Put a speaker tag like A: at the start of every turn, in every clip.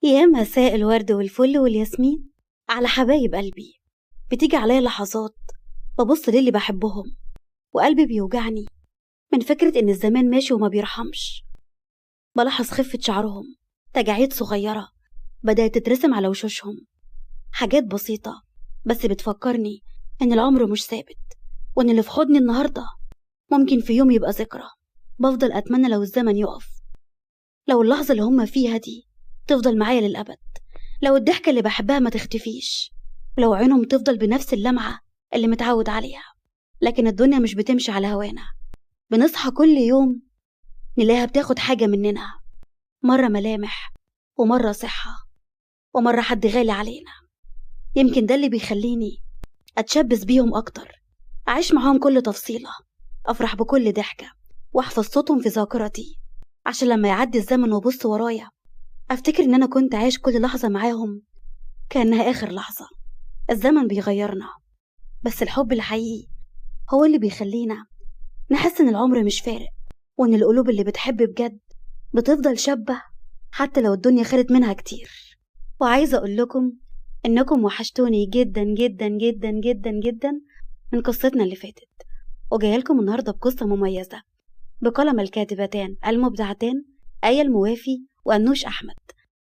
A: يا مساء الورد والفل والياسمين على حبايب قلبي. بتيجي عليا لحظات ببص للي بحبهم وقلبي بيوجعني من فكرة إن الزمان ماشي وما بيرحمش. بلاحظ خفة شعرهم، تجاعيد صغيرة بدأت تترسم على وشوشهم، حاجات بسيطة بس بتفكرني إن العمر مش ثابت، وإن اللي في حضني النهاردة ممكن في يوم يبقى ذكرى. بفضل أتمنى لو الزمن يقف، لو اللحظة اللي هما فيها دي تفضل معايا للأبد، لو الضحكة اللي بحبها ما تختفيش، ولو عينهم تفضل بنفس اللمعة اللي متعود عليها. لكن الدنيا مش بتمشي على هوانا، بنصحى كل يوم نلاقيها بتاخد حاجة مننا، مرة ملامح ومرة صحة ومرة حد غالي علينا. يمكن ده اللي بيخليني أتشبث بيهم أكتر، أعيش معاهم كل تفصيلة، أفرح بكل ضحكة وأحفظ صوتهم في ذاكرتي، عشان لما يعدي الزمن وبص ورايا أفتكر إن أنا كنت عايش كل لحظة معاهم كأنها آخر لحظة. الزمن بيغيرنا، بس الحب الحقيقي هو اللي بيخلينا نحس إن العمر مش فارق، وإن القلوب اللي بتحب بجد بتفضل شابة حتى لو الدنيا خدت منها كتير. وعايزة أقول لكم إنكم وحشتوني جدا جدا جدا جدا جدا من قصتنا اللي فاتت، وجايه لكم النهاردة بقصة مميزة بقلم الكاتبتان المبدعتان آية الموافي وأنوش أحمد.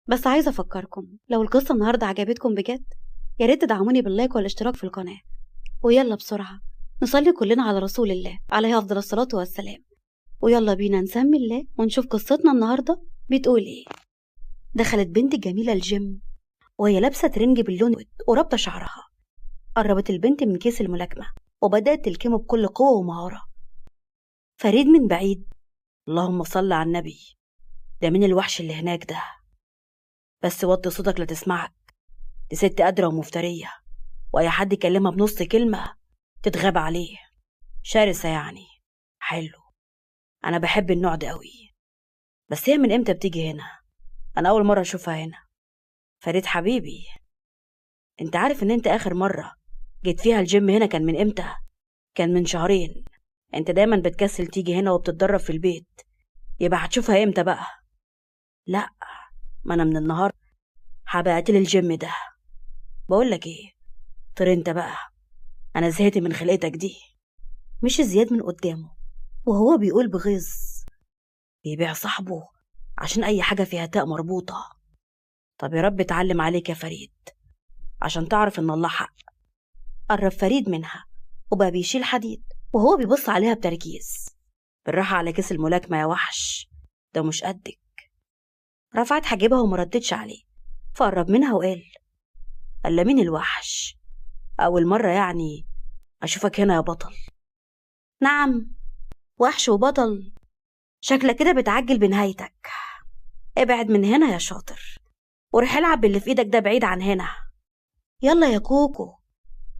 A: بس عايزة أفكركم لو القصة النهاردة عجبتكم بجد يا ريت تدعموني باللايك والاشتراك في القناة، ويلا بسرعة نصلي كلنا على رسول الله عليه أفضل الصلاة والسلام، ويلا بينا نسمي الله ونشوف قصتنا النهاردة بتقول إيه. دخلت بنت جميلة الجيم وهي لابسة ترنج باللون ورابطة شعرها. قربت البنت من كيس الملاكمة وبدأت تلكمه بكل قوة ومهارة. فريد من بعيد: اللهم صل على النبي، ده مين الوحش اللي هناك ده؟ بس وطي صوتك لا تسمعك، دي ست قادرة ومفترية، وأي حد يكلمها بنص كلمة تتغاب عليه، شرسة يعني. حلو، أنا بحب النوع ده قوي. بس هي من إمتى بتيجي هنا؟ أنا أول مرة أشوفها هنا. فريد حبيبي، أنت عارف إن أنت آخر مرة جيت فيها الجيم هنا كان من إمتى؟ كان من شهرين. أنت دايما بتكسل تيجي هنا وبتتدرب في البيت، يبقى هتشوفها إمتى بقى؟ لا، ما أنا من النهار حبقت لي الجيم ده. بقولك إيه، طير أنت بقى، أنا زهقت من خلقتك دي. مش زياد من قدامه وهو بيقول بغيظ: بيبيع صاحبه عشان أي حاجة فيها تاء مربوطة. طب يا رب اتعلم عليك يا فريد عشان تعرف إن الله حق. قرب فريد منها وبقى بيشيل حديد وهو بيبص عليها بتركيز. بالراحة على كيس الملاكمة يا وحش، ده مش قدك. رفعت حاجبها ومردتش عليه، فقرب منها وقال: قال مين الوحش؟ أول مرة يعني أشوفك هنا يا بطل. نعم، وحش وبطل؟ شكلك كده بتعجل بنهايتك. ابعد من هنا يا شاطر، وروح العب باللي في ايدك ده بعيد عن هنا. يلا يا كوكو،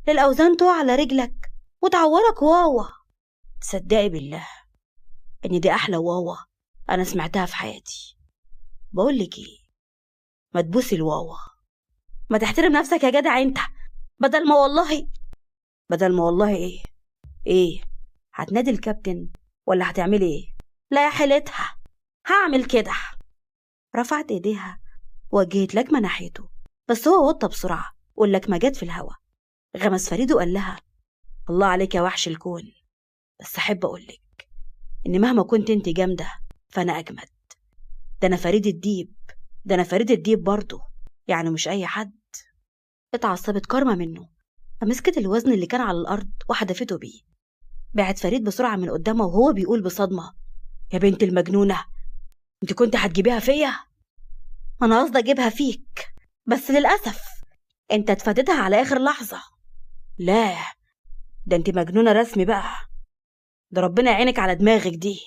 A: للأوزان تقع على رجلك وتعورك واوا. تصدقي بالله ان دي احلى واوا انا سمعتها في حياتي. بقولك ايه، ما تبوسي الواوا، ما تحترم نفسك يا جدع انت. بدل ما والله ايه هتنادي الكابتن ولا هتعملي ايه؟ لا يا حيلتها، هعمل كده. رفعت ايديها وجهت لكمة ناحيته، بس هو وطى بسرعة واللكمة جت في الهوا. غمس فريد وقال لها: الله عليك يا وحش الكون، بس أحب أقولك إن مهما كنت انت جامدة فأنا أجمد. ده أنا فريد الديب برضه، يعني مش أي حد. اتعصبت كارما منه فمسكت الوزن اللي كان على الأرض وحدفته بيه. بعد فريد بسرعة من قدامه وهو بيقول بصدمة: يا بنت المجنونة، انت كنت هتجيبيها فيا؟ ما أنا قصدي أجيبها فيك، بس للأسف انت اتفادتها على آخر لحظة. لا، ده انت مجنونة رسمي بقى، ده ربنا يعينك على دماغك دي.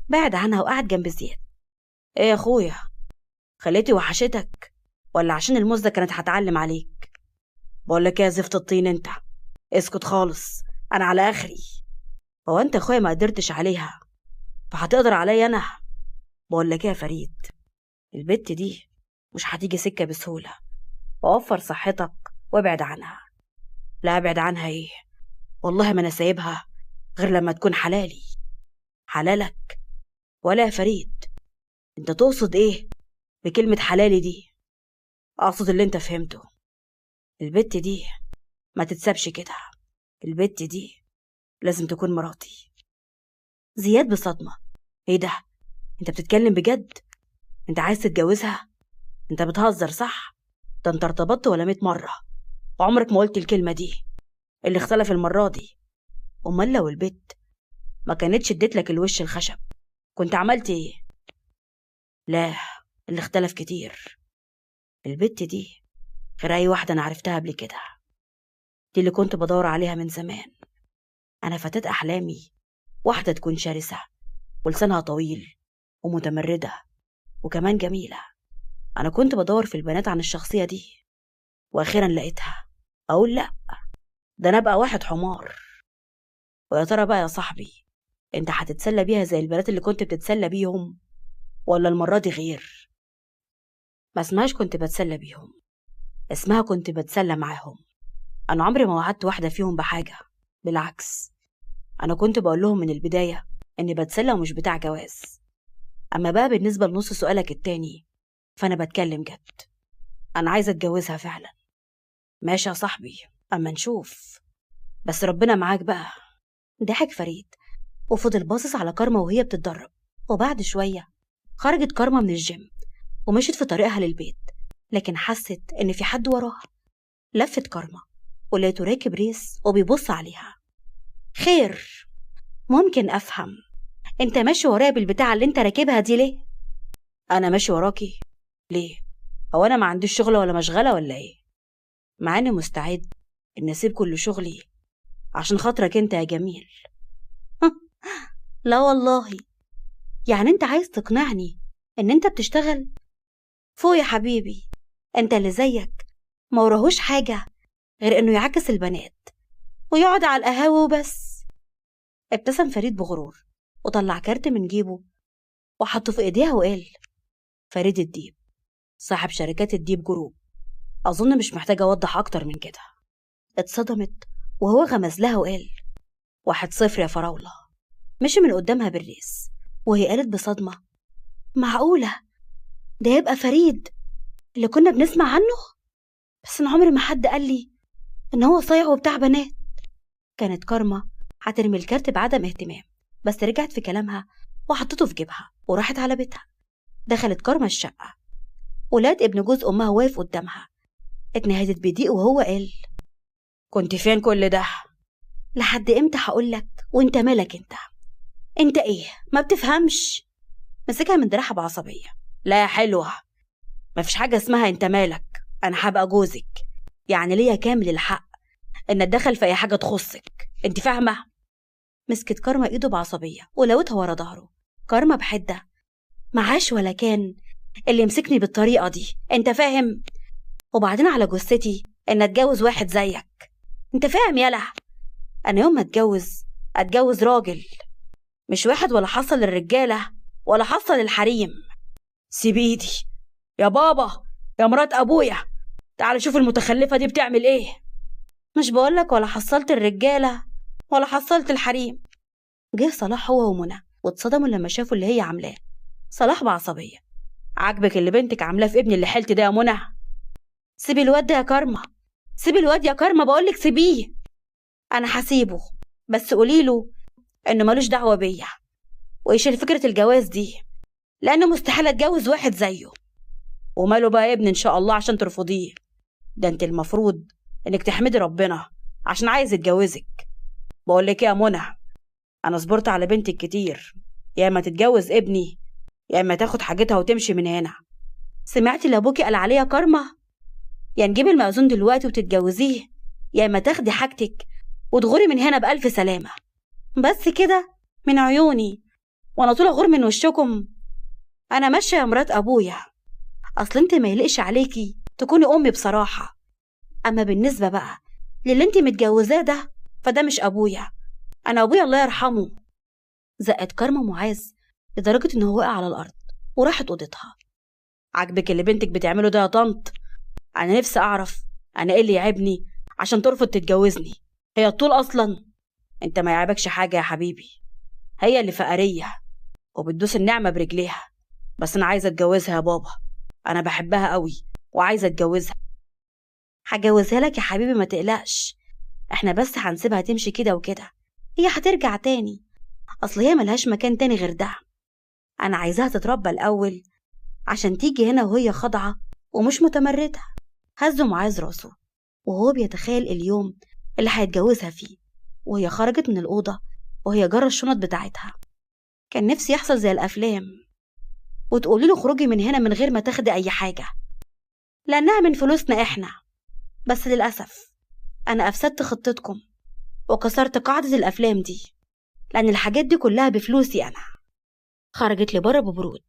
A: بعد عنها وقعد جنب زياد. ايه يا اخويا، خليتي وحشتك ولا عشان الموزة كانت هتعلم عليك؟ بقولك يا زفت الطين انت، اسكت خالص، انا على اخري. هو انت اخويا ما قدرتش عليها فهتقدر عليا انا؟ بقولك يا فريد، البت دي مش هتيجي سكة بسهولة، ووفر صحتك وابعد عنها. لا ابعد عنها ايه، والله ما انا سايبها غير لما تكون حلالي. حلالك؟ ولا يا فريد، انت تقصد ايه بكلمة حلالي دي؟
B: اقصد اللي انت فهمته. البت دي ما تتسابش كده، البت دي لازم تكون مراتي.
A: زياد بصدمة:
B: ايه ده؟ انت بتتكلم بجد؟ انت عايز تتجوزها؟ انت بتهزر صح؟ ده انت ارتبطت ولا 100 مرة وعمرك ما قلت الكلمة دي. اللي اختلف المرة دي. امال لو البت ما كانتش اديت لك الوش الخشب كنت عملت ايه؟ لا، اللي اختلف كتير. البت دي غير اي واحدة انا عرفتها قبل كده. دي اللي كنت بدور عليها من زمان. انا فتاة احلامي واحدة تكون شرسة ولسانها طويل ومتمردة وكمان جميلة. انا كنت بدور في البنات عن الشخصية دي واخيرا لقيتها. اقول لا، ده انا ابقى واحد حمار. ويا ترى بقى يا صاحبي، انت هتتسلى بيها زي البنات اللي كنت بتتسلى بيهم ولا المرة دي غير؟ ما اسمهاش كنت بتسلى بيهم، اسمها كنت بتسلى معاهم. انا عمري ما وعدت واحدة فيهم بحاجة، بالعكس انا كنت بقول لهم من البداية اني بتسلى ومش بتاع جواز. اما بقى بالنسبة لنص سؤالك التاني فانا بتكلم جد. انا عايزة اتجوزها فعلا. ماشي يا صاحبي، اما نشوف، بس ربنا معاك بقى.
A: ضحك فريد وفضل باصص على كارما وهي بتتدرب. وبعد شوية خرجت كارما من الجيم ومشت في طريقها للبيت، لكن حست إن في حد وراها. لفت كارما ولقيته راكب ريس وبيبص عليها. خير، ممكن أفهم أنت ماشي ورايا بالبتاعة اللي أنت راكبها دي ليه؟
B: أنا ماشي وراكي ليه؟ هو أنا ما عنديش شغلة ولا مشغلة ولا إيه؟ مع إني مستعد إن أسيب كل شغلي عشان خاطرك أنت يا جميل.
A: لا والله، يعني أنت عايز تقنعني إن أنت بتشتغل؟ فوق يا حبيبي، أنت اللي زيك ما وراهوش حاجة غير إنه يعكس البنات ويقعد على القهاوي وبس. ابتسم فريد بغرور وطلع كارت من جيبه وحطه في إيديها وقال:
B: فريد الديب، صاحب شركات الديب جروب. أظن مش محتاجة أوضح أكتر من كده.
A: اتصدمت وهو غمز لها وقال:
B: 1-0 يا فراولة.
A: مشي من قدامها بالريس وهي قالت بصدمة: معقولة ده يبقى فريد اللي كنا بنسمع عنه؟ بس أنا عمري ما حد قال لي إن هو صايع وبتاع بنات. كانت كارما هترمي الكارت بعدم اهتمام، بس رجعت في كلامها وحطته في جيبها وراحت على بيتها. دخلت كارما الشقة ولقت ابن جوز أمها واقف قدامها. اتنهدت بضيق وهو قال:
B: كنت فين كل ده؟
A: لحد امتى هقولك وانت مالك انت ايه ما بتفهمش؟ مسكها من دراعها بعصبية.
B: لا يا حلوة، مفيش حاجة اسمها انت مالك. انا هبقى جوزك، يعني ليا كامل الحق ان اتدخل في اي حاجة تخصك، انت فاهمة؟
A: مسكت كارما ايده بعصبية ولوتها ورا ظهره. كارما بحدة: معاش ولا كان اللي يمسكني بالطريقة دي، انت فاهم؟ وبعدين على جثتي ان اتجوز واحد زيك، انت فاهم يالا؟ انا يوم ما اتجوز راجل، مش واحد ولا حصل للرجالة ولا حصل للحريم.
B: سيب ايدي يا بابا، يا مرات ابويا، تعال شوف المتخلفة دي بتعمل ايه.
A: مش بقولك ولا حصلت الرجالة ولا حصلت الحريم. جه صلاح هو ومنى واتصدموا لما شافوا اللي هي عاملاه. صلاح بعصبية:
B: عاجبك اللي بنتك عاملاه في ابني اللي حلت ده يا منى؟
A: سيبي الواد ده يا كارما، سيبي الواد يا كارما، بقولك سيبيه. انا هسيبه، بس قوليله انه ملوش دعوة بيا ويشيل فكرة الجواز دي، لانه مستحيل اتجوز واحد زيه.
B: وماله بقى ابن ان شاء الله عشان ترفضيه؟ ده انت المفروض انك تحمدي ربنا عشان عايز يتجوزك. بقولك يا منى، انا صبرت على بنتك كتير، يا اما تتجوز ابني يا اما تاخد حاجتها وتمشي من هنا.
A: سمعتي اللي ابوكي قال عليه يا كارما؟ يا نجيب المأذون دلوقتي وتتجوزيه، يا اما تاخدي حاجتك وتغوري من هنا بألف سلامة. بس كده من عيوني وانا طول اغور من وشكم. انا ماشيه يا مرات ابويا، اصل انت ما يليقش عليكي تكوني امي بصراحه. اما بالنسبه بقى للي انت متجوزاه ده فده مش ابويا، انا ابويا الله يرحمه. زقت كارما معاذ لدرجه انه وقع على الارض وراحت اوضتها.
B: عاجبك اللي بنتك بتعمله ده يا طنط؟ انا نفسي اعرف انا ايه اللي يعبني عشان ترفض تتجوزني؟ هي الطول اصلا؟ انت ما يعيبكش حاجه يا حبيبي، هي اللي فقريه وبتدوس النعمه برجليها. بس انا عايزه اتجوزها يا بابا، انا بحبها قوي وعايزة اتجوزها.
A: هجوزها لك يا حبيبي، ما تقلقش. احنا بس هنسيبها تمشي كده وكده، هي هترجع تاني. اصل هي ملهاش مكان تاني غير ده. انا عايزاها تتربى الاول عشان تيجي هنا وهي خاضعة ومش متمردة. هزه معاذ راسه وهو بيتخيل اليوم اللي هيتجوزها فيه، وهي خرجت من الأوضة وهي جرى الشنط بتاعتها. كان نفسي يحصل زي الأفلام وتقولي له خروجي من هنا من غير ما تاخدي أي حاجة، لأنها من فلوسنا إحنا. بس للأسف أنا أفسدت خطتكم وكسرت قاعدة الأفلام دي، لأن الحاجات دي كلها بفلوسي أنا. خرجت لبره ببرود،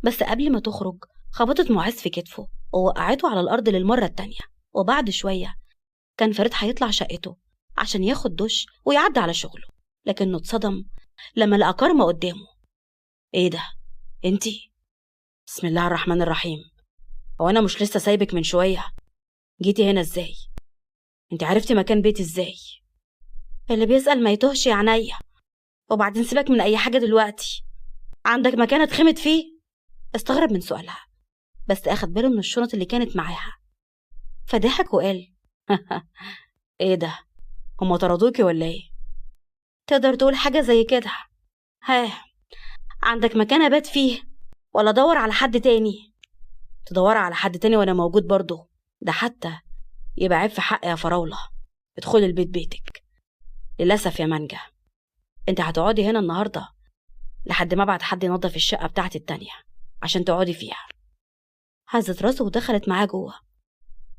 A: بس قبل ما تخرج خبطت معاذ في كتفه ووقعته على الأرض للمرة التانية. وبعد شوية كان فريد هيطلع شقته عشان ياخد دش ويعدي على شغله، لكنه اتصدم لما لقى كارما قدامه. ايه ده انتي؟ بسم الله الرحمن الرحيم. هو انا مش لسه سايبك من شوية؟ جيتي هنا ازاي؟ انتي عرفتي مكان بيتي ازاي؟ اللي بيسأل ما يتوهش يا عينيا. وبعدين سيبك من اي حاجة دلوقتي، عندك مكان اتخمت فيه؟ استغرب من سؤالها، بس اخد باله من الشنط اللي كانت معاها فضحك وقال ايه ده، هما طردوكي ولا ايه؟ تقدر تقول حاجة زي كده. ها، عندك مكان ابات فيه ولا ادور على حد تاني؟ تدور على حد تاني وانا موجود برضه؟ ده حتى يبقى عيب في حق يا فراولة. ادخلي البيت بيتك. للأسف يا مانجا، انت هتقعدي هنا النهاردة لحد ما ابعت حد ينظف الشقة بتاعتي التانية عشان تقعدي فيها. هزت راسه ودخلت معاه جوه.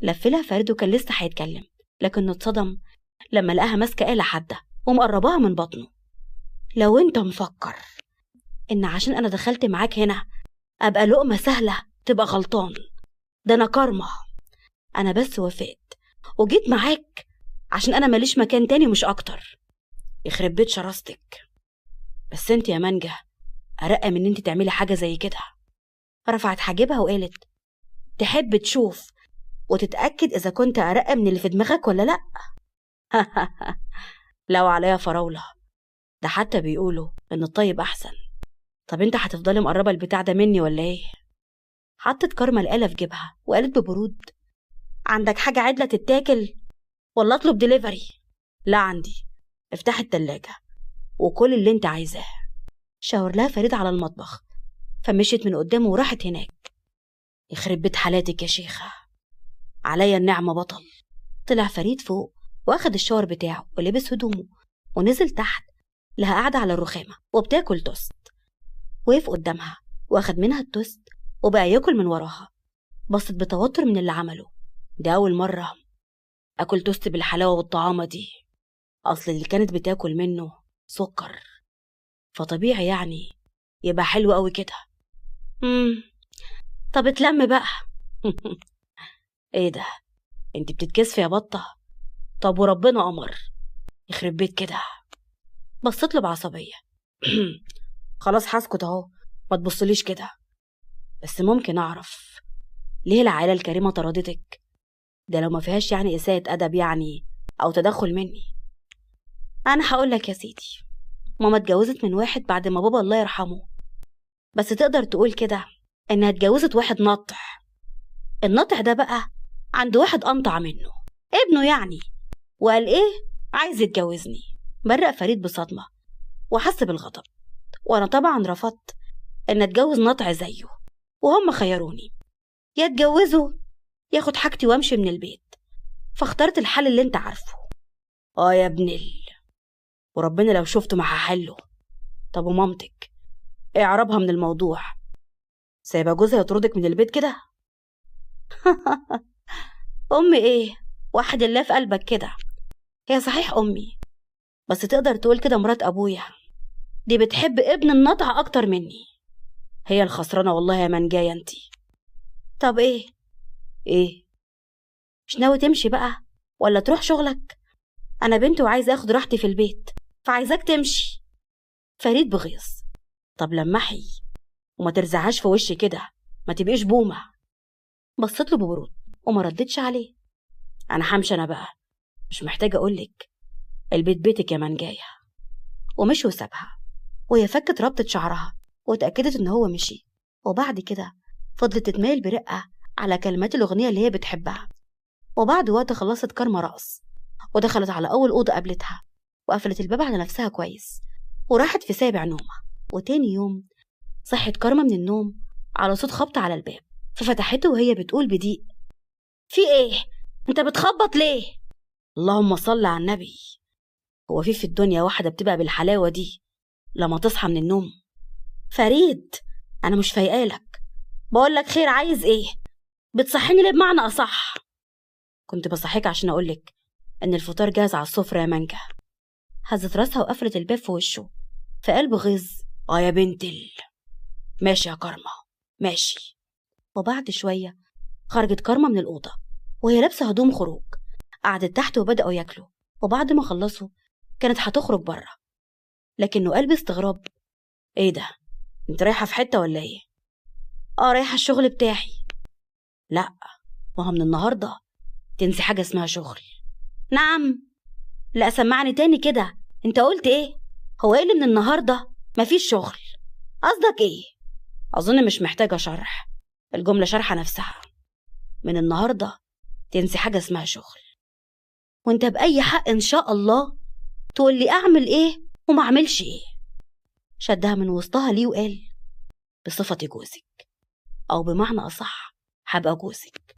A: لفلها فريد وكان لسه هيتكلم، لكنه اتصدم لما لقاها ماسكة آلة حادة ومقرباها من بطنه. لو انت مفكر ان عشان انا دخلت معاك هنا ابقى لقمة سهلة تبقى غلطان. ده انا كارما. انا بس وافقت وجيت معاك عشان انا ماليش مكان تاني مش اكتر. يخرب بيت شراستك. بس انت يا مانجا ارقى من ان انت تعملي حاجة زي كده. رفعت حاجبها وقالت تحب تشوف وتتأكد اذا كنت ارقى من اللي في دماغك ولا لا؟ لو عليا فراولة، ده حتى بيقولوا ان الطيب احسن. طب انت هتفضلي مقربة البتاع ده مني ولا ايه؟ حطت كارما الآلة في جيبها وقالت ببرود عندك حاجة عدلة تتاكل ولا اطلب ديليفري؟ لا عندي. افتح التلاجة وكل اللي انت عايزاه. شاور لها فريد على المطبخ فمشيت من قدامه وراحت هناك. يخرب بيت حالاتك يا شيخة، عليا النعمة بطل. طلع فريد فوق واخد الشاور بتاعه ولبس هدومه ونزل تحت، لها قاعدة على الرخامة وبتاكل توست. وقف قدامها واخد منها التوست وبقى ياكل من وراها. بصت بتوتر من اللي عمله. ده أول مرة أكل توست بالحلاوة والطعامة دي. أصل اللي كانت بتاكل منه سكر، فطبيعي يعني يبقى حلو قوي كده. طب اتلم بقى. ايه ده، انت بتتكسفي يا بطة؟ طب وربنا أمر، يخرب بيت كده. بصت له بعصبية. خلاص هسكت اهو، ما تبصليش كده. بس ممكن أعرف ليه العائلة الكريمة طردتك؟ ده لو ما فيهاش يعني إساءة أدب يعني أو تدخل مني. أنا هقولك يا سيدي، ماما اتجوزت من واحد بعد ما بابا الله يرحمه، بس تقدر تقول كده إنها اتجوزت واحد ناطح. الناطح ده بقى عند واحد أنطع منه، ابنه يعني، وقال إيه عايز يتجوزني. برق فريد بصدمة وحس بالغضب، وأنا طبعا رفضت إن اتجوز ناطع زيه، وهم خيروني يا اتجوزه ياخد حاجتي وامشي من البيت، فاخترت الحل اللي انت عارفه. يا ابن وربنا لو شفته ما هحله. طب ومامتك ايه اعرابها من الموضوع؟ سايبه جوزها يطردك من البيت كده؟ امي ايه، واحد الله في قلبك كده. هي صحيح امي، بس تقدر تقول كده مرات ابويا، دي بتحب ابن النطع اكتر مني. هي الخسرانه والله يا من جايه انتي. طب ايه مش ناوي تمشي بقى ولا تروح شغلك؟ انا بنت وعايزه اخد راحتي في البيت، فعايزاك تمشي. فريد بغيظ. طب لمحي وما ترزعهاش في وشي كده، ما تبقيش بومه. بصت له ببرود وما ردتش عليه. انا همشي انا بقى، مش محتاجه اقولك البيت بيتك يا من جايه. ومشي وسابها وهي فكت ربطه شعرها واتاكدت ان هو مشي. وبعد كده فضلت تتمايل برقه على كلمات الأغنية اللي هي بتحبها. وبعد وقت خلصت كارما رقص ودخلت على أول أوضة قابلتها وقفلت الباب على نفسها كويس وراحت في سابع نومها. وتاني يوم صحت كارما من النوم على صوت خبط على الباب، ففتحته وهي بتقول بضيق: في ايه؟ انت بتخبط ليه؟ اللهم صل على النبي، هو في الدنيا واحدة بتبقى بالحلاوة دي لما تصحى من النوم؟ فريد، انا مش فايقالك، بقولك خير، عايز ايه؟ بتصحيني ليه بمعنى اصح؟ كنت بصحيك عشان اقولك ان الفطار جاهز على السفرة يا مانجا. هزت راسها وقفلت الباب في وشه في قلب غيظ. يا بنت ماشي يا كارما ماشي. وبعد شوية خرجت كارما من الأوضة وهي لابسة هدوم خروج، قعدت تحت وبدأوا ياكلوا. وبعد ما خلصوا كانت هتخرج بره، لكنه قلب استغراب: ايه ده؟ انت رايحة في حتة ولا ايه؟ رايحة الشغل بتاعي. لا، ما هو من النهاردة تنسي حاجة اسمها شغل. نعم؟ لا سمعني تاني كده، انت قلت ايه؟ هو ايه اللي من النهاردة مفيش شغل؟ قصدك ايه؟ اظن مش محتاجة شرح، الجملة شرحة نفسها. من النهاردة تنسي حاجة اسمها شغل، وانت بأي حق ان شاء الله تقول لي اعمل ايه وما اعملش ايه. شدها من وسطها ليه وقال: بصفتي جوزك، او بمعنى اصح هبقى جوزك،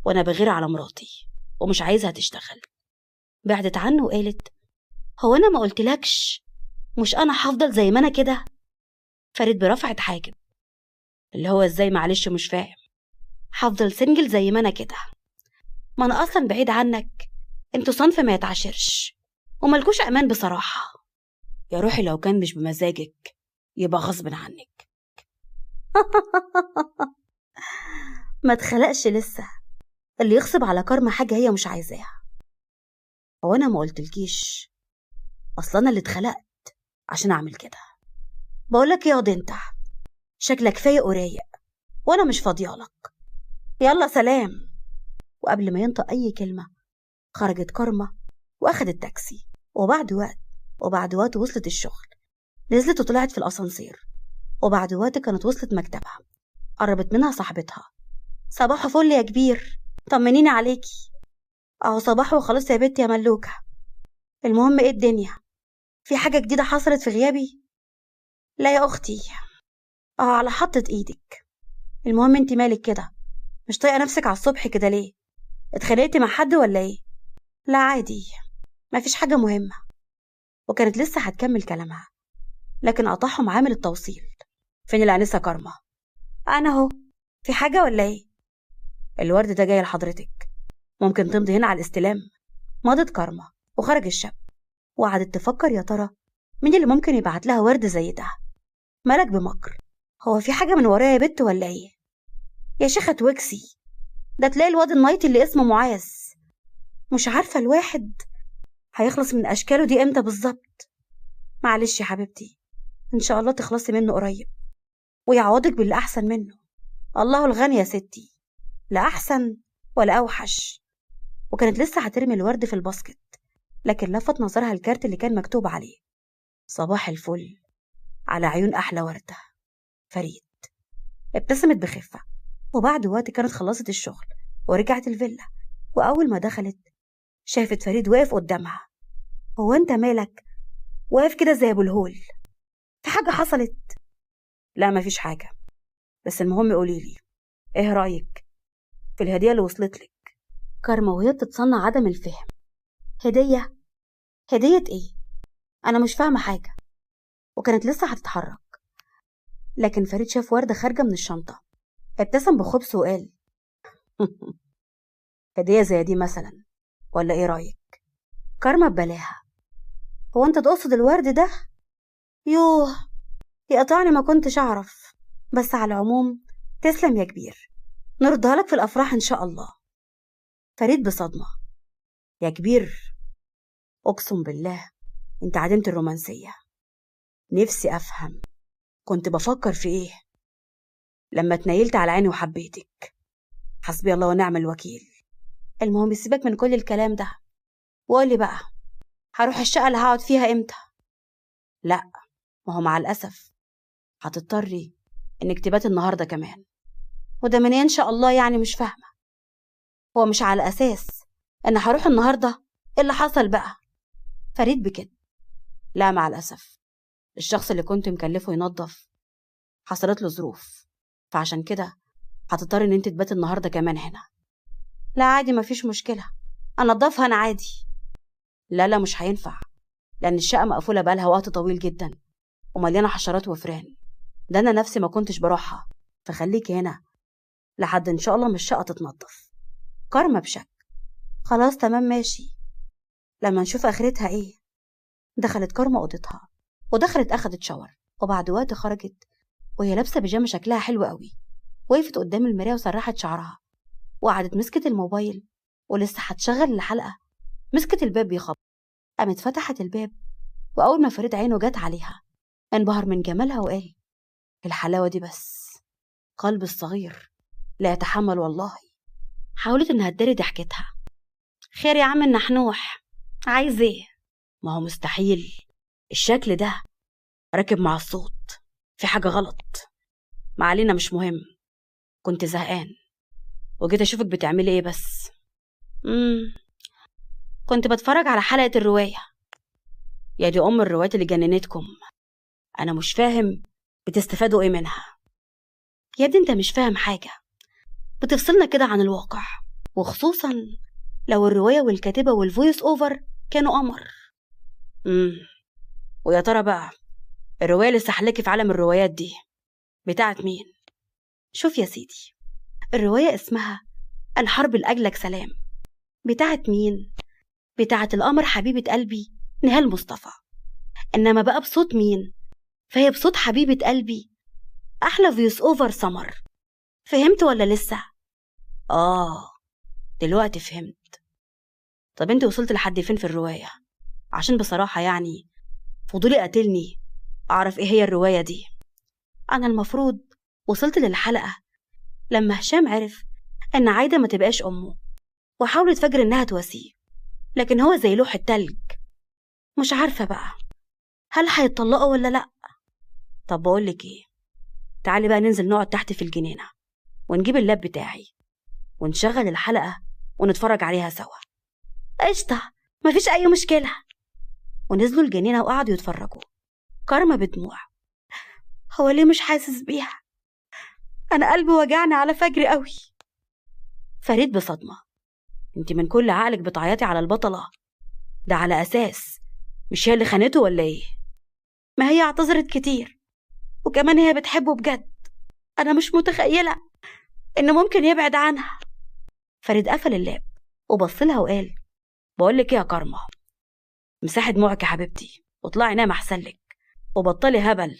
A: وانا بغير على مراتي ومش عايزها تشتغل. بعدت عنه وقالت: هو انا ما قلتلكش مش انا هفضل زي ما انا كده؟ فريد برفعت حاجب: اللي هو ازاي؟ معلش مش فاهم. هفضل سنجل زي ما انا كده، ما انا اصلا بعيد عنك، انتوا صنف ما يتعاشرش وملكوش امان بصراحة. يا روحي لو كان مش بمزاجك يبقى غصب عنك. ما اتخلقش لسه اللي يغصب على كارما حاجة هي مش عايزاها. هو انا ما قلتلكيش؟ اصلا انا اللي اتخلقت عشان اعمل كده. بقولك ياض، انت شكلك فايق ورايق وانا مش فاضيالك، يلا سلام. وقبل ما ينطق اي كلمة خرجت كارما واخدت تاكسي. وبعد وقت وصلت الشغل، نزلت وطلعت في الاسانسير. وبعد وقت كانت وصلت مكتبها، قربت منها صاحبتها: صباح فل يا كبير، طمنيني عليكي. اهو صباح وخلاص يا بنتي يا ملوكة. المهم ايه الدنيا؟ في حاجة جديدة حصلت في غيابي؟ لا يا اختي، اهو على حطة ايدك. المهم انت مالك كده؟ مش طايقة نفسك على الصبح كده ليه؟ اتخانقتي مع حد ولا ايه؟ لا عادي، مفيش حاجة مهمة. وكانت لسه هتكمل كلامها لكن قطعهم عامل التوصيل: فين الانسة كارما؟ انا اهو. في حاجة ولا ايه؟ الورد ده جاي لحضرتك، ممكن تمضي هنا على الاستلام. مضت كارما وخرج الشاب، وقعدت تفكر يا ترى مين اللي ممكن يبعت لها ورد زي ده. ملك بمكر: هو في حاجة من ورايا يا بت ولا ايه؟ يا شيخة توكسي، ده تلاقي الواد النايتي اللي اسمه معاذ. مش عارفة الواحد هيخلص من أشكاله دي امتى بالظبط. معلش يا حبيبتي، إن شاء الله تخلصي منه قريب ويعوضك باللي أحسن منه. الله الغني يا ستي، لا أحسن ولا أوحش. وكانت لسه هترمي الورد في الباسكت لكن لفت نظرها الكارت اللي كان مكتوب عليه: صباح الفل على عيون أحلى وردة، فريد. ابتسمت بخفة. وبعد وقت كانت خلصت الشغل ورجعت الفيلا، وأول ما دخلت شافت فريد واقف قدامها. هو أنت مالك واقف كده زي أبو الهول؟ في حاجة حصلت؟ لا مفيش حاجة، بس المهم قوليلي إيه رأيك في الهدية اللي وصلتلك؟ كارما وهي بتتصنع عدم الفهم: هدية؟ هدية إيه؟ أنا مش فاهمة حاجة. وكانت لسه هتتحرك لكن فريد شاف وردة خارجة من الشنطة، ابتسم بخبث وقال: هدية زي دي مثلا، ولا ايه رأيك؟ كارما ببلاها: هو انت تقصد الورد ده؟ يوه، يقطعني ما كنتش اعرف، بس على العموم تسلم يا كبير، نردها لك في الافراح ان شاء الله. فريد بصدمة: يا كبير، اقسم بالله انت عدمت الرومانسية. نفسي افهم كنت بفكر في ايه لما اتنيلت على عيني وحبيتك. حسبي الله ونعم الوكيل. المهم سيبك من كل الكلام ده وقولي بقى، هروح الشقة اللي هقعد فيها امتى؟ لا، ما هو مع الأسف هتضطري انك تبات النهاردة كمان، وده من إن شاء الله يعني؟ مش فاهمة. هو مش على أساس أنا هروح النهاردة؟ إيه اللي حصل بقى؟ فريد بكده. لا مع الأسف، الشخص اللي كنت مكلفه ينظف حصلت له ظروف، فعشان كده هتضطر إن أنت تبات النهاردة كمان هنا. لا عادي، مفيش مشكلة، أنضفها أنا عادي. لا مش هينفع، لأن الشقة مقفولة بقالها وقت طويل جدا ومليانة حشرات وفران. ده أنا نفسي ما كنتش بروحها، فخليكي هنا لحد إن شاء الله ما الشقة تتنضف. كارما بشك. خلاص تمام ماشي، لما نشوف آخرتها إيه. دخلت كارما أوضتها ودخلت أخدت شاور، وبعد وقت خرجت وهي لابسة بيجامة شكلها حلو قوي. وقفت قدام المراية وسرحت شعرها وقعدت مسكت الموبايل ولسه هتشغل الحلقة. مسكت الباب بيخبط، قامت فتحت الباب، وأول ما فريد عينه جت عليها انبهر من جمالها وقال: الحلاوة دي بس، قلب الصغير لا يتحمل والله. حاولت إنها تداري ضحكتها. خير يا عم النحنوح، عايز ايه؟
B: ما هو مستحيل الشكل ده راكب مع الصوت، في حاجة غلط. ما علينا، مش مهم. كنت زهقان وجيت أشوفك بتعملي ايه بس.
A: كنت بتفرج على حلقة الرواية.
B: يا دي أم الروايات اللي جننتكم، أنا مش فاهم بتستفادوا ايه منها.
A: يا ابني انت مش فاهم حاجة، بتفصلنا كده عن الواقع، وخصوصا لو الرواية والكاتبة والفويس اوفر كانوا قمر.
B: ويا ترى بقى الرواية اللي سحلكي في عالم الروايات دي بتاعت مين؟
A: شوف يا سيدي، الرواية اسمها الحرب لأجلك سلام. بتاعت مين؟ بتاعت القمر حبيبة قلبي نهال مصطفى. إنما بقى بصوت مين؟ فهي بصوت حبيبة قلبي أحلى فويس اوفر سمر. فهمت ولا لسه؟
B: دلوقتي فهمت. طب انت وصلت لحد فين في الرواية؟ عشان بصراحة يعني فضولي قاتلني أعرف ايه هي الرواية دي.
A: أنا المفروض وصلت للحلقة لما هشام عرف إن عايدة ما تبقاش أمه، وحاولت فجر إنها تواسيه، لكن هو زي لوح التلج. مش عارفة بقى هل هيتطلقوا ولا لأ.
B: طب بقولك ايه، تعالي بقى ننزل نقعد تحت في الجنينة ونجيب اللاب بتاعي ونشغل الحلقة ونتفرج عليها سوا.
A: قشطة، مفيش أي مشكلة. ونزلوا الجنينة وقعدوا يتفرجوا. كارما بدموع: هو ليه مش حاسس بيها؟ أنا قلبي وجعني على فجر قوي.
B: فريد بصدمة: انت من كل عقلك بتعيطي على البطلة؟ ده على أساس مش هي اللي خانته ولا ايه؟
A: ما هي اعتذرت كتير، وكمان هي بتحبه بجد. أنا مش متخيلة إنه ممكن يبعد عنها.
B: فريد قفل اللاب وبصلها وقال: بقولك ايه يا كارما، مساحة دموعك يا حبيبتي واطلعي نام أحسن لك، وبطلي هبل،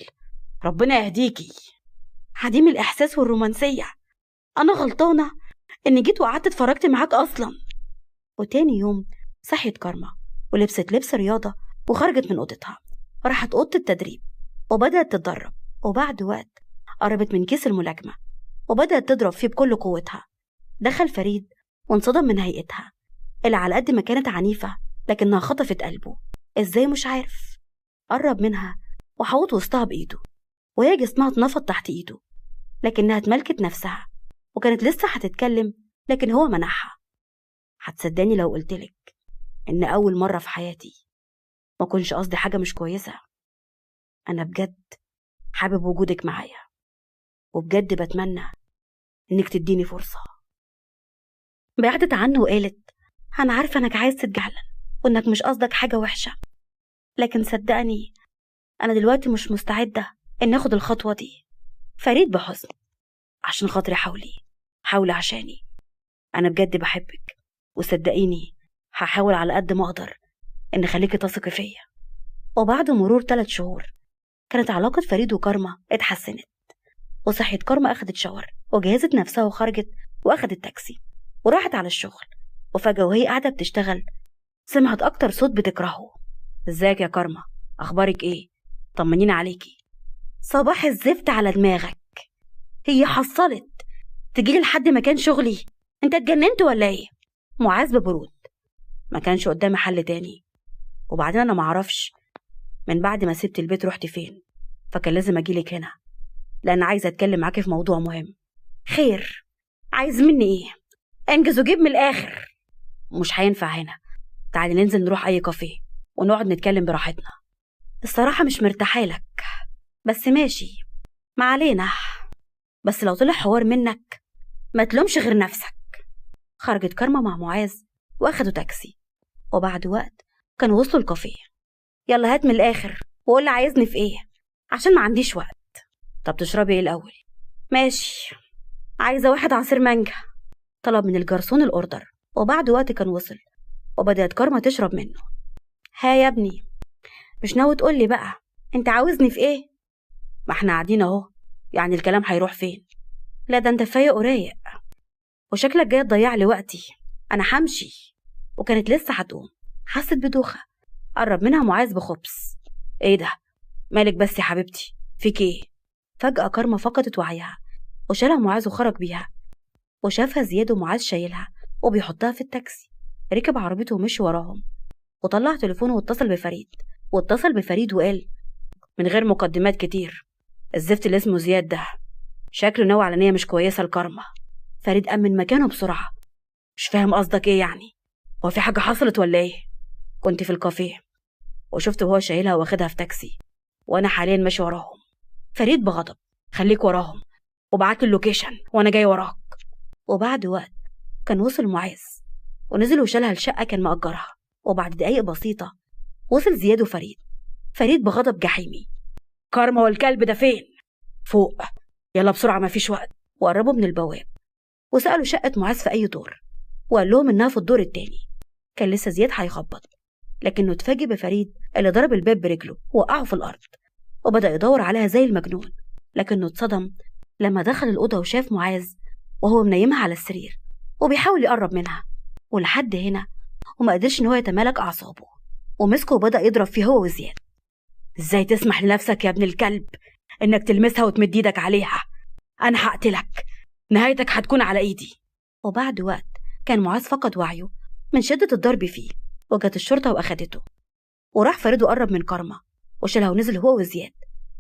B: ربنا يهديكي.
A: عديم الإحساس والرومانسية، أنا غلطانة إني جيت وقعدت اتفرجت معاك أصلا. وتاني يوم صحيت كارما ولبست لبس رياضة وخرجت من أوضتها، راحت أوضة التدريب وبدأت تتدرب. وبعد وقت قربت من كيس الملاكمة وبدأت تضرب فيه بكل قوتها. دخل فريد وانصدم من هيئتها اللي على قد ما كانت عنيفة لكنها خطفت قلبه. ازاي مش عارف. قرب منها وحوط وسطها بإيده، وهي جسمها اتنفض تحت إيده، لكنها اتملكت نفسها وكانت لسه هتتكلم لكن هو منعها. هتصدقني لو قلتلك إن أول مرة في حياتي ما كنش قصدي حاجة مش كويسة. أنا بجد حابب وجودك معايا، وبجد بتمنى إنك تديني فرصة. بعدت عنه وقالت: أنا عارفة إنك عايز تتجعلن وإنك مش قصدك حاجة وحشة، لكن صدقني أنا دلوقتي مش مستعدة إن أخد الخطوة دي. فريد بحزن: عشان خاطري حاولي عشاني، أنا بجد بحبك، وصدقيني هحاول على قد ما أقدر إن خليكي تثقي فيا. وبعد مرور 3 شهور كانت علاقة فريد وكارما اتحسنت، وصحيت كارما أخدت شاور وجهزت نفسها وخرجت وأخدت تاكسي وراحت على الشغل. وفجأة وهي قاعدة بتشتغل سمعت أكتر صوت بتكرهه: ازيك يا كارما، أخبارك ايه؟ طمنينا عليكي. صباح الزفت على دماغك، هي حصلت تجيلي لحد مكان شغلي؟ انت اتجننت ولا ايه؟ معاذ ببرود: ما كانش قدامي حل تاني، وبعدين انا معرفش من بعد ما سبت البيت رحت فين، فكان لازم اجيلك هنا لان عايزه اتكلم معاكي في موضوع مهم. خير، عايز مني ايه؟ انجز وجيب من الاخر.
B: مش هينفع هنا، تعالي ننزل نروح اي كافيه ونقعد نتكلم براحتنا.
A: الصراحة مش مرتاحالك، بس ماشي، ما علينا. بس لو طلع حوار منك ما تلومش غير نفسك. خرجت كارما مع معاذ واخدوا تاكسي، وبعد وقت كانوا وصلوا الكافيه. يلا هات من الاخر وقول لي عايزني في ايه، عشان ما عنديش وقت.
B: طب تشربي ايه الاول؟
A: ماشي، عايزة واحد عصير مانجا. طلب من الجرسون الأوردر، وبعد وقت كان وصل وبدأت كارما تشرب منه. ها يا ابني، مش ناوي تقولي بقى انت عاوزني في ايه؟
B: ما احنا قاعدين اهو، يعني الكلام هيروح فين؟
A: لا ده انت فايق ورايق، وشكلك جاي تضيع لي وقتي. انا همشي. وكانت لسه هتقوم، حست بدوخة. قرب منها معاذ بخبث.
B: ايه ده؟ مالك بس يا حبيبتي، فيك ايه؟
A: فجأة كارما فقدت وعيها، وشالها معاذ وخرج بيها، وشافها زياد ومعاذ شايلها وبيحطها في التاكسي. ركب عربيته ومشي وراهم، وطلع تليفونه واتصل بفريد وقال
B: من غير مقدمات كتير، الزفت اللي اسمه زياد ده شكله ناوي على نية مش كويسة لكارما.
A: فريد قام من مكانه بسرعة.
B: مش فاهم قصدك ايه يعني؟ هو في حاجة حصلت ولا ايه؟ كنت في الكافيه وشفته وهو شايلها واخدها في تاكسي، وانا حاليا ماشي وراهم.
A: فريد بغضب
B: خليك وراهم وبعت اللوكيشن وانا جاي وراك.
A: وبعد وقت كان وصل معاذ ونزل وشالها الشقة كان مأجرها، وبعد دقايق بسيطة وصل زياد وفريد. فريد بغضب جحيمي.
B: كارما والكلب ده فين؟
A: فوق،
B: يلا بسرعة مفيش وقت.
A: وقربوا من البواب وسألوا شقة معاذ في أي دور، وقال لهم إنها في الدور التاني. كان لسه زياد هيخبط، لكنه اتفاجئ بفريد اللي ضرب الباب برجله ووقعه في الأرض، وبدأ يدور عليها زي المجنون. لكنه اتصدم لما دخل الأوضة وشاف معاذ وهو منيمها على السرير وبيحاول يقرب منها. ولحد هنا وما قدرش إن هو يتمالك أعصابه، ومسكه وبدأ يضرب فيه هو وزياد.
B: ازاي تسمح لنفسك يا ابن الكلب انك تلمسها وتمد ايدك عليها؟ انا هقتلك، نهايتك هتكون على ايدي.
A: وبعد وقت كان معاذ فقد وعيه من شدة الضرب فيه، وجت الشرطة وأخدته. وراح فريد وقرب من كارما وشالها ونزل هو وزياد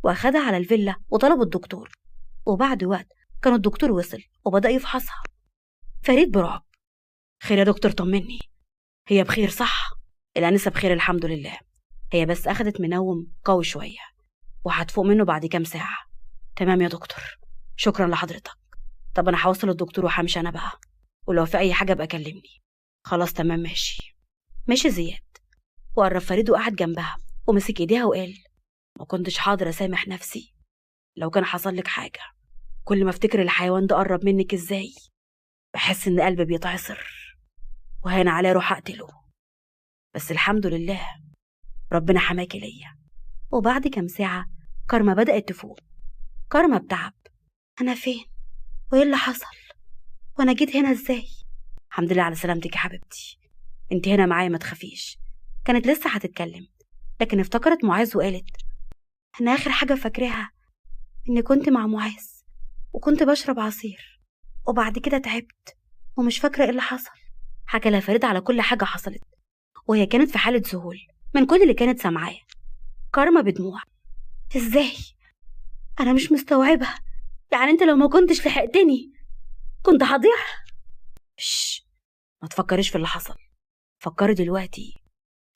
A: وأخدها على الفيلا وطلبوا الدكتور. وبعد وقت كان الدكتور وصل وبدأ يفحصها. فريد برعب.
B: خير يا دكتور، طمني، هي بخير صح؟ الأنسة بخير الحمد لله، هي بس أخدت منوم قوي شوية وهتفوق منه بعد كام ساعة. تمام يا دكتور، شكرا لحضرتك. طب أنا هوصل الدكتور وهمشي أنا بقى، ولو في أي حاجة بقى كلمني. خلاص تمام ماشي.
A: مشي زياد وقرب فريد وقعد جنبها ومسك ايديها وقال
B: ما كنتش حاضر أسامح نفسي. لو كان حصل لك حاجة، كل ما افتكر الحيوان ده قرب منك ازاي بحس ان قلبي بيتعصر وهين عليه روح اقتله، بس الحمد لله ربنا حماكي ليا.
A: وبعد كام ساعة كارما بدأت تفوق. كارما بتعب. أنا فين؟ وإيه اللي حصل؟ وأنا جيت هنا إزاي؟
B: الحمد لله على سلامتك يا حبيبتي، انت هنا معايا ما تخافيش.
A: كانت لسه هتتكلم، لكن افتكرت معاذ وقالت أنا آخر حاجة فاكراها إني كنت مع معاذ وكنت بشرب عصير، وبعد كده تعبت ومش فاكرة إيه اللي حصل. حكى لها فريد على كل حاجة حصلت، وهي كانت في حالة ذهول من كل اللي كانت سامعاه. كارما بدموع. إزاي؟ أنا مش مستوعبة. يعني أنت لو ما كنتش لحقتني كنت هضيع؟
B: ما تفكريش في اللي حصل، فكري دلوقتي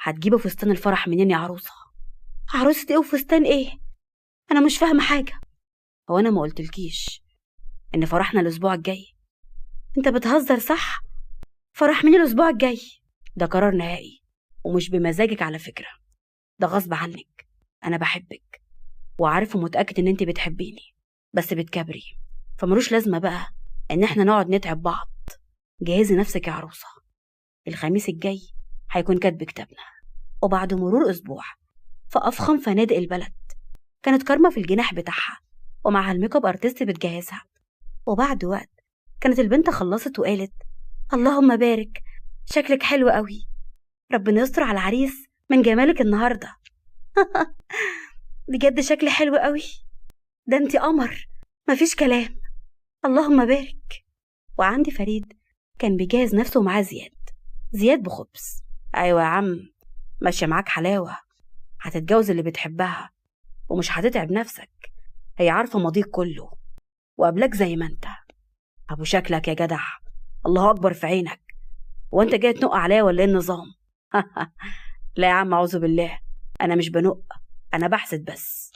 B: هتجيبي فستان الفرح منين يا عروسة؟
A: عروسة ايه وفستان ايه؟ انا مش فاهمة حاجة.
B: هو انا ما قلتلكيش ان فرحنا الاسبوع الجاي؟
A: انت بتهزر صح؟ فرح مين الاسبوع الجاي؟
B: ده قرار نهائي ومش بمزاجك على فكرة، ده غصب عنك. انا بحبك وعارف ومتأكد ان انت بتحبيني، بس بتكبري، فملوش لازمة بقى ان احنا نقعد نتعب بعض. جهزي نفسك يا عروسة، الخميس الجاي هيكون كاتب كتابنا.
A: وبعد مرور أسبوع في أفخم فنادق البلد كانت كارما في الجناح بتاعها ومعها الميك اب ارتست بتجهزها. وبعد وقت كانت البنت خلصت وقالت اللهم بارك، شكلك حلو قوي، ربنا يستر على العريس من جمالك النهاردة. بجد شكلي حلو قوي، ده انتي قمر مفيش كلام، اللهم بارك. وعندي فريد كان بيجهز نفسه معاه زياد بخبز.
B: ايوه يا عم، ماشيه معاك حلاوه، هتتجوز اللي بتحبها ومش هتتعب نفسك، هي عارفه ماضيك كله وقبلك زي ما انت. ابو شكلك يا جدع، الله اكبر في عينك. وانت جاي تنق عليا ولا ايه النظام؟ لا يا عم، اعوذ بالله، انا مش بنق، انا بحسد بس.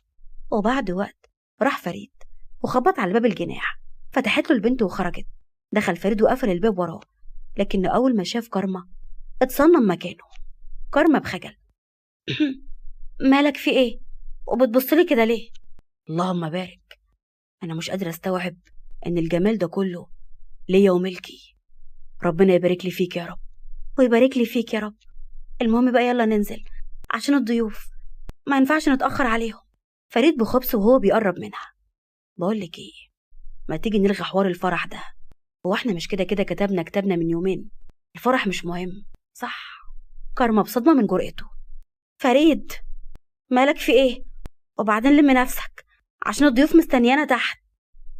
A: وبعد وقت راح فريد وخبط على باب الجناح، فتحت له البنت وخرجت. دخل فريد وقفل الباب وراه، لكن أول ما شاف كارما اتصنم مكانه. كارما بخجل: مالك في ايه؟ وبتبصلي كده ليه؟
B: اللهم بارك، انا مش قادره استوعب ان الجمال ده كله ليا وملكي. ربنا يبارك لي فيك يا رب.
A: ويبارك لي فيك يا رب. المهم بقى يلا ننزل عشان الضيوف، ما ينفعش نتأخر عليهم. فريد بخبص وهو بيقرب منها:
B: بقول لك ايه، ما تيجي نلغي حوار الفرح ده؟ هو احنا مش كده كده كتبنا كتابنا من يومين؟ الفرح مش مهم صح؟
A: كارما بصدمة من جرأته: فريد مالك في ايه؟ وبعدين لم نفسك عشان الضيوف مستنيانا تحت.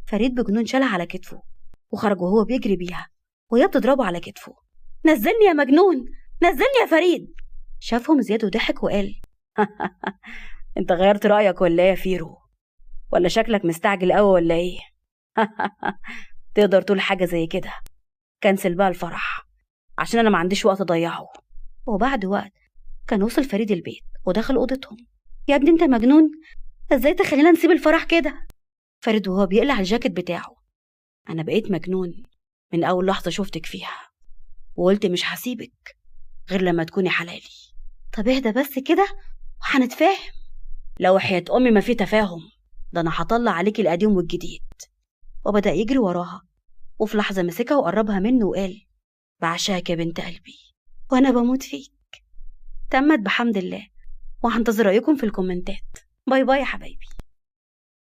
A: فريد بجنون شالها على كتفه وخرج وهو بيجري بيها وهي بتضربه على كتفه: نزلني يا مجنون، نزلني يا فريد. شافهم زياد وضحك وقال:
B: انت غيرت رأيك ولا ايه يا فيرو؟ ولا شكلك مستعجل قوي ولا ايه؟ تقدر تقول حاجة زي كده؟ كنسل بقى الفرح عشان انا ما عنديش وقت اضيعه.
A: وبعد وقت كان وصل فريد البيت ودخل اوضتهم. يا ابني انت مجنون، ازاي تخلينا نسيب الفرح كده؟ فريد وهو بيقلع الجاكيت بتاعه:
B: انا بقيت مجنون من اول لحظة شفتك فيها، وقلت مش هسيبك غير لما تكوني حلالي.
A: طب اهدى بس كده وهنتفاهم.
B: لو حياة امي ما في تفاهم، ده انا هطلع عليكي القديم والجديد.
A: وبدأ يجري وراها، وفي لحظة مسكها وقربها منه وقال:
B: بعشاك يا بنت قلبي.
A: وانا بموت فيك. تمت بحمد الله، وهنتظر رأيكم في الكومنتات. باي باي يا حبايبي.